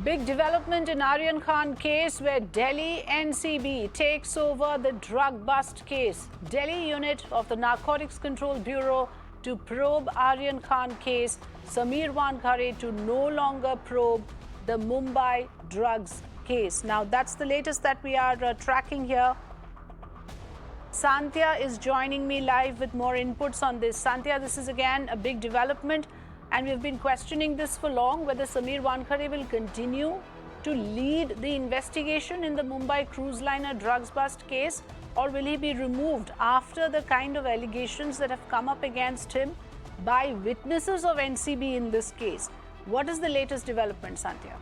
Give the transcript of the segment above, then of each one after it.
Big development in Aryan Khan case where Delhi NCB takes over the drug bust case. Delhi unit of the Narcotics Control Bureau to probe Aryan Khan case. Sameer Wankhede to no longer probe the Mumbai drugs case. Now that's the latest that we are tracking here. Sandhya is joining me live with more inputs on this. Sandhya, this is again a big development, and we've been questioning this for long, whether Sameer Wankhede will continue to lead the investigation in the Mumbai cruise liner drugs bust case, or will he be removed after the kind of allegations that have come up against him by witnesses of NCB in this case. What is the latest development, Sandhya?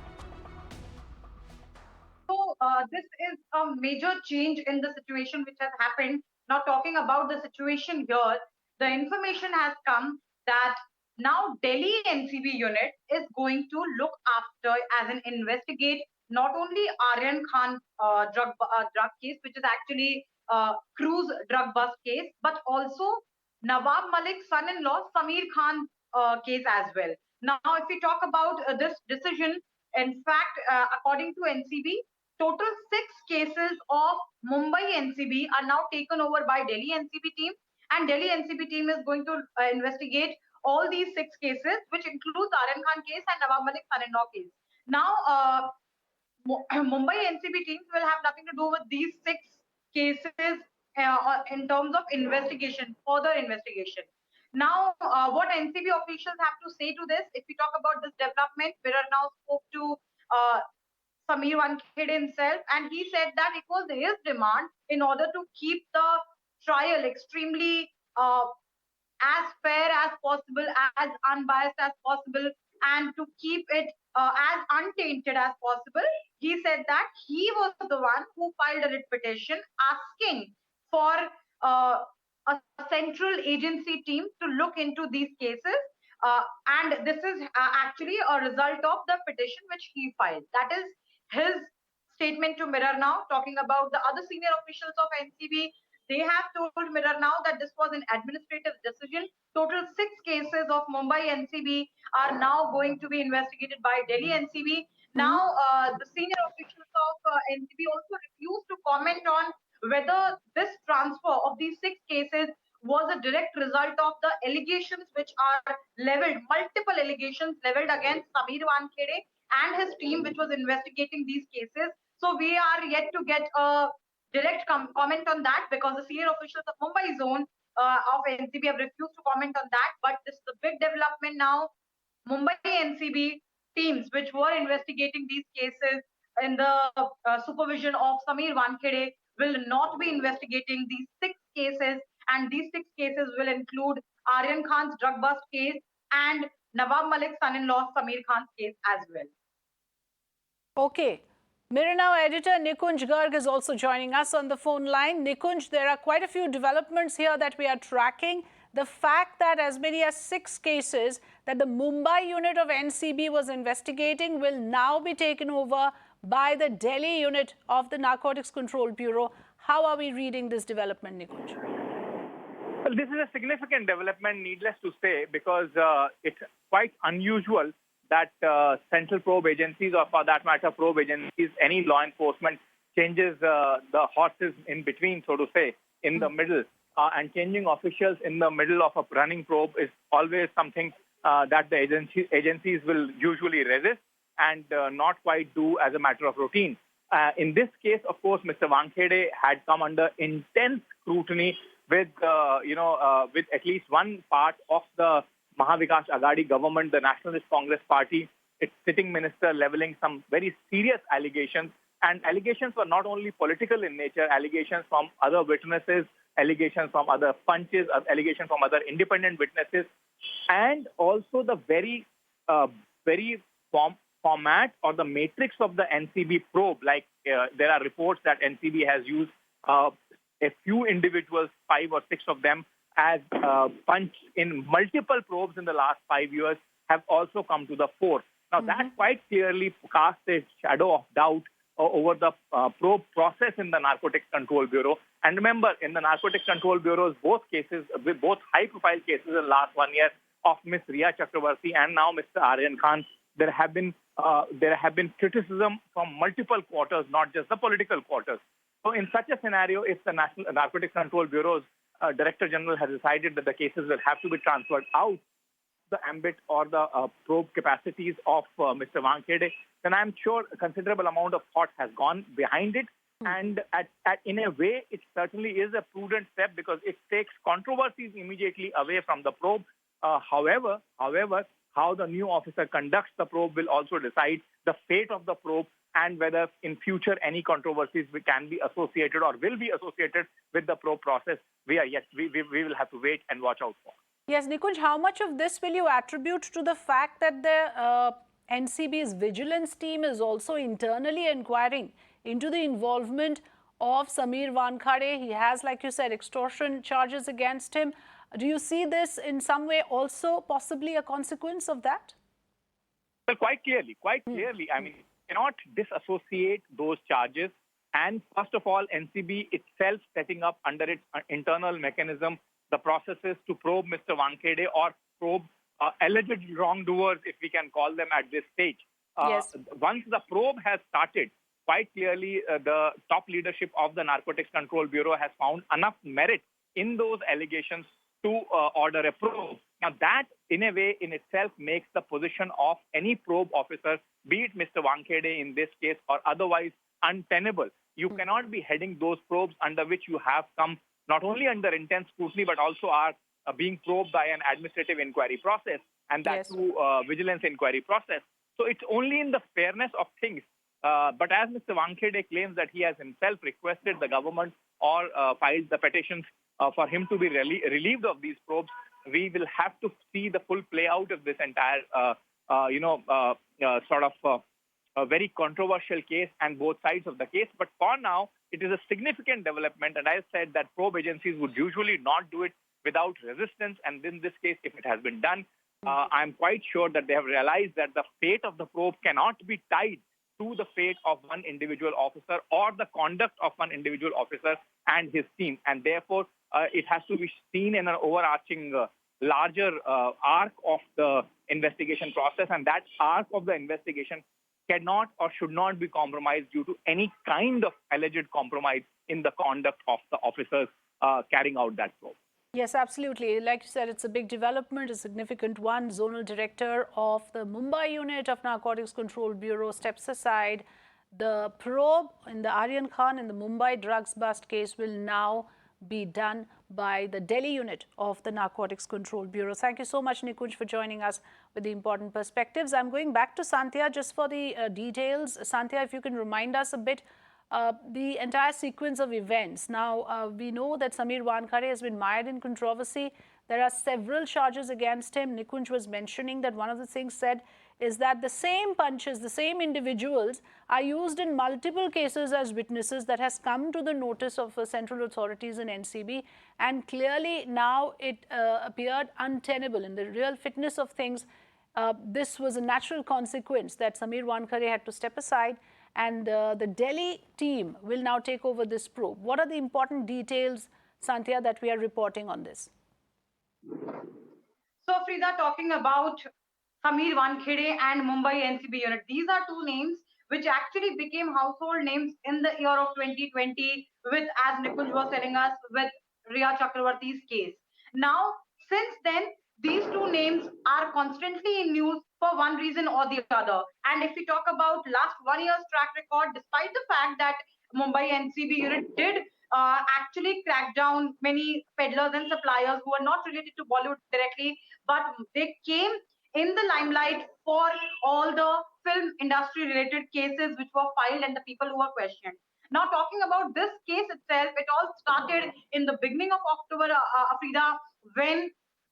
So this is a major change in the situation which has happened. Now talking about the situation here, the information has come that now Delhi NCB unit is going to look after as an investigate not only Aryan Khan drug case, which is actually cruise drug bust case, but also Nawab Malik's son-in-law Sameer Khan case as well. Now, if we talk about this decision, in fact, according to NCB, total 6 cases of Mumbai NCB are now taken over by Delhi NCB team, and Delhi NCB team is going to investigate all these 6 cases, which includes Aryan Khan case and Nawab Malik son-in-law case. Now, Mumbai NCB teams will have nothing to do with these 6 cases in terms of investigation, further investigation. Now, what NCB officials have to say to this, if we talk about this development, Mirror now spoke to Sameer Wankhede himself, and he said that it was his demand in order to keep the trial extremely as fair as possible, as unbiased as possible, and to keep it as untainted as possible. He said that he was the one who filed a writ petition asking for a central agency team to look into these cases. And this is actually a result of the petition which he filed. That is his statement to Mirror Now, talking about the other senior officials of NCB. They have told Mirror Now that this was an administrative decision. Total 6 cases of Mumbai NCB are now going to be investigated by Delhi NCB. Now, the senior officials of NCB also refused to comment on whether this transfer of these 6 cases was a direct result of the allegations which are leveled, multiple allegations leveled against Sameer Wankhede and his team, which was investigating these cases. So we are yet to get a direct comment on that, because the senior officials of Mumbai zone of NCB have refused to comment on that. But this is a big development now. Mumbai NCB teams, which were investigating these cases in the supervision of Sameer Wankhede, will not be investigating these 6 cases, and these 6 cases will include Aryan Khan's drug bust case and Nawab Malik's son-in-law Sameer Khan's case as well. Okay. Mirror Now editor Nikunj Garg is also joining us on the phone line. Nikunj, there are quite a few developments here that we are tracking. The fact that as many as 6 cases that the Mumbai unit of NCB was investigating will now be taken over by the Delhi unit of the Narcotics Control Bureau. How are we reading this development, Nikunj? Well, this is a significant development, needless to say, because it's quite unusual that central probe agencies, or for that matter, probe agencies, any law enforcement changes the horses in between, so to say, in the middle. And changing officials in the middle of a running probe is always something that the agencies will usually resist and not quite do as a matter of routine. In this case, of course, Mr. Wankhede had come under intense scrutiny with, with at least one part of the Mahavikas Aghadi government, the Nationalist Congress Party, its sitting minister leveling some very serious allegations. And allegations were not only political in nature, allegations from other witnesses, allegations from other punches, allegations from other independent witnesses, and also the very format or the matrix of the NCB probe. Like there are reports that NCB has used a few individuals, 5 or 6 of them, as punch in multiple probes in the last 5 years, have also come to the fore. Now, that quite clearly casts a shadow of doubt over the probe process in the Narcotics Control Bureau. And remember, in the Narcotics Control Bureau's both high-profile cases in the last 1 year of Ms. Riya Chakravarti and now Mr. Aryan Khan, there have been criticism from multiple quarters, not just the political quarters. So in such a scenario, if the National Narcotics Control Bureau's Director General has decided that the cases will have to be transferred out the ambit or the probe capacities of Mr. Wankhede, then I'm sure a considerable amount of thought has gone behind it. And in a way, it certainly is a prudent step because it takes controversies immediately away from the probe. However, how the new officer conducts the probe will also decide the fate of the probe and whether in future any controversies can be associated or will be associated with the probe process. We will have to wait and watch out for. Yes, Nikunj, how much of this will you attribute to the fact that the NCB's vigilance team is also internally inquiring into the involvement of Sameer Wankhede? He has, like you said, extortion charges against him. Do you see this in some way also possibly a consequence of that? Well, quite clearly. I mean, you cannot disassociate those charges. And first of all, NCB itself setting up under its internal mechanism the processes to probe Mr. Wankhede or probe alleged wrongdoers, if we can call them at this stage. Yes. Once the probe has started, quite clearly the top leadership of the Narcotics Control Bureau has found enough merit in those allegations to order a probe. Now that, in a way, in itself makes the position of any probe officer, be it Mr. Wankhede in this case or otherwise, untenable. You cannot be heading those probes under which you have come not only under intense scrutiny, but also are being probed by an administrative inquiry process, and that too vigilance inquiry process. So it's only in the fairness of things. But as Mr. Wankhede claims that he has himself requested the government or filed the petitions for him to be relieved of these probes, we will have to see the full play out of this entire, a very controversial case and both sides of the case. But for now, it is a significant development. And I said that probe agencies would usually not do it without resistance. And in this case, if it has been done, I'm quite sure that they have realized that the fate of the probe cannot be tied to the fate of one individual officer or the conduct of one individual officer and his team. And therefore, it has to be seen in an overarching larger arc of the investigation process. And that arc of the investigation cannot or should not be compromised due to any kind of alleged compromise in the conduct of the officers carrying out that probe. Yes, absolutely. Like you said, it's a big development, a significant one. Zonal Director of the Mumbai unit of Narcotics Control Bureau steps aside. The probe in the Aryan Khan in the Mumbai drugs bust case will now be done by the Delhi unit of the Narcotics Control Bureau. Thank you so much, Nikunj, for joining us with the important perspectives. I'm going back to Sandhya just for the details. Sandhya, if you can remind us a bit the entire sequence of events. Now, we know that Sameer Wankhede has been mired in controversy. There are several charges against him. Nikunj was mentioning that one of the things said is that the same punches, the same individuals are used in multiple cases as witnesses. That has come to the notice of central authorities in NCB. And clearly now it appeared untenable. In the real fitness of things, this was a natural consequence that Sameer Wankhede had to step aside. And the Delhi team will now take over this probe. What are the important details, Sandhya, that we are reporting on this? So, Frida, talking about Sameer Wankhede and Mumbai NCB unit, these are two names which actually became household names in the year of 2020 with, as Nikunj was telling us, with Riya Chakravarti's case. Now, since then, these two names are constantly in news for one reason or the other. And if we talk about last 1 year's track record, despite the fact that Mumbai NCB unit did actually crack down many peddlers and suppliers who are not related to Bollywood directly, but they came in the limelight for all the film industry related cases which were filed and the people who were questioned. Now, talking about this case itself, it all started in the beginning of October, Frida, when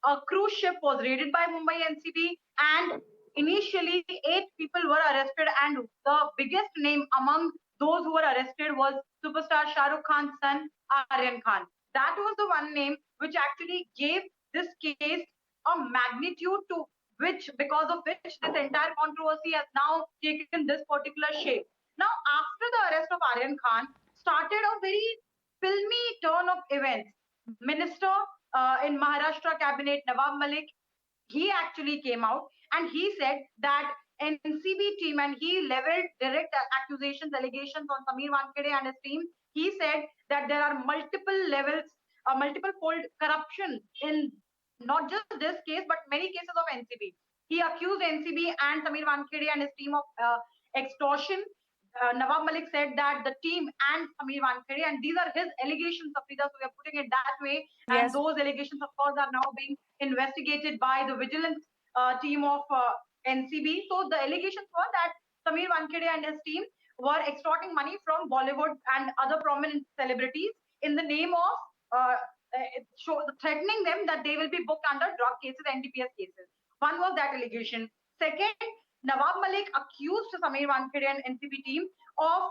a cruise ship was raided by Mumbai NCB, and initially 8 people were arrested, and the biggest name among those who were arrested was superstar Shah Rukh Khan's son, Aryan Khan. That was the one name which actually gave this case a magnitude to which, because of which this entire controversy has now taken this particular shape. Now, after the arrest of Aryan Khan, started a very filmy turn of events. Minister in Maharashtra cabinet, Nawab Malik, he actually came out and he said that NCB team and he leveled direct accusations, allegations on Samir Wankhede and his team. He said that there are multiple levels, multiple fold corruption in not just this case, but many cases of NCB. He accused NCB and Samir Wankhede and his team of extortion. Nawab Malik said that the team and Samir Wankhede, and these are his allegations, Afrida, so we are putting it that way. Yes. And those allegations, of course, are now being investigated by the vigilance team of NCB. So the allegations were that Samir Wankhede and his team were extorting money from Bollywood and other prominent celebrities in the name of threatening them that they will be booked under drug cases, NDPS cases. One was that allegation. Second, Nawab Malik accused Samir Wankhede and NCB team of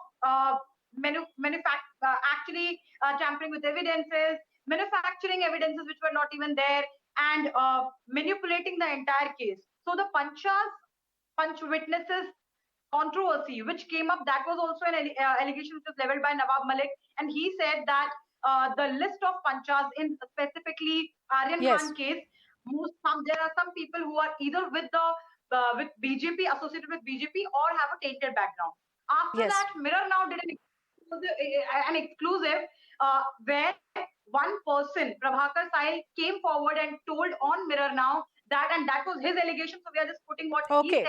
actually tampering with evidences, manufacturing evidences which were not even there, and manipulating the entire case. So the Punch witnesses controversy which came up, that was also an allegation which was leveled by Nawab Malik, and he said that the list of Panchas in specifically Aryan Khan case, there are some people who are either with BJP, associated with BJP, or have a tainted background. After that, Mirror now did an exclusive where one person, Prabhakar Sahil, came forward and told on Mirror now that, and that was his allegation. So we are just putting what he said.